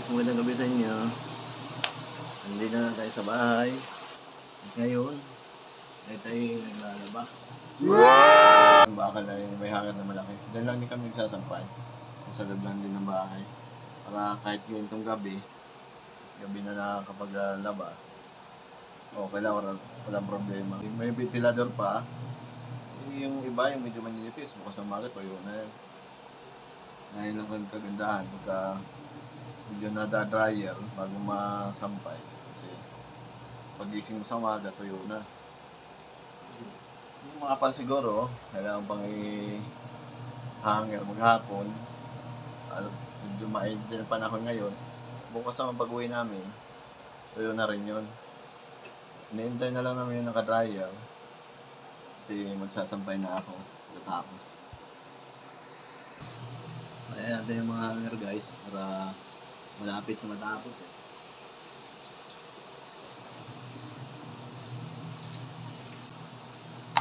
magandang gabi sa inyo. Nandito na tayo sa bahay. Ngayon, ay tayo naglalaba. Ang bakal na yung may hangar na malaki. Diyan lang din kami nagsasampay. Sa loob lang din ng bahay. Para kahit yun itong gabi na nakakapaglaba, okay lang, walang problema. May ventilador pa. Yung iba, yung medyo maninipis, bukas ng magat, tuyo na yan. Ngayon lang ang kagandahan pagka medyo nada-dryer bago masampay. Kasi pagising mo sa umaga, tuyo na. Yung mga pan siguro, kailangan pang i-hanger maghapon. Medyo mainit din ang panahon ngayon. Bukas naman pag-uwi namin, tuyo na rin yun. Hinihintay na lang namin yung naka-dryer. Kasi magsasampay na ako pagkatapos. Ayan natin yung mga hanger guys, para malapit na matapos eh.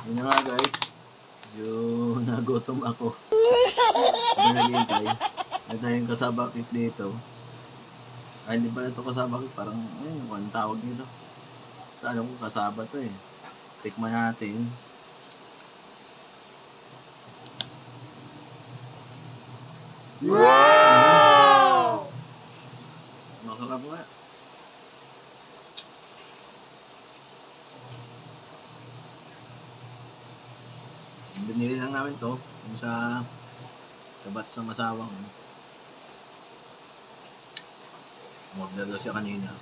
Yun na nga guys, yung nagutom ako. Hindi naghihintay. May tayong kasabakit dito. Ay, hindi pala ito kasabakit, parang ang tawag dito. Sa alam ko kasaba to eh. Tikman natin. Wow! Masarap nga. Binili lang namin to sa kabat sa masawang. Magdalo siya kanina.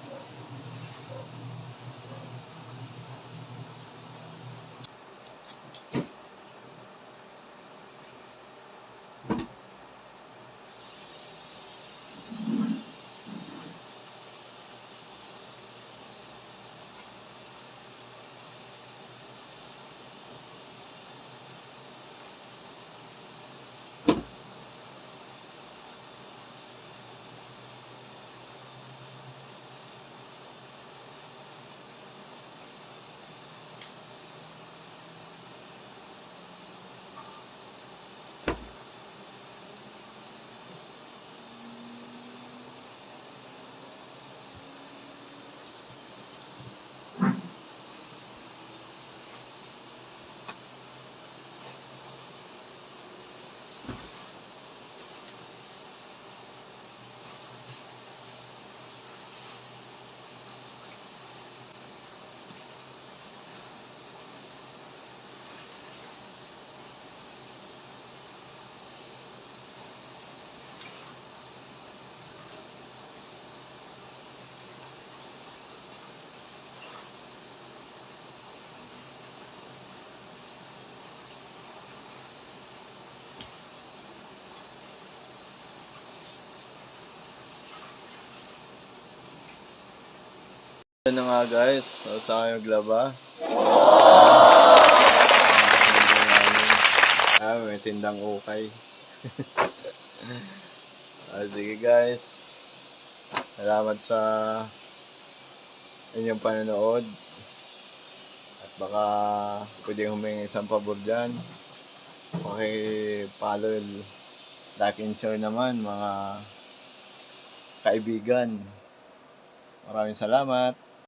Yan na nga guys, sa aking maglaba. May tindang ukay. Sige guys, salamat sa inyong panonood. At baka pwede humingi isang pabor dyan. Follow, like and share naman mga kaibigan. Maraming salamat.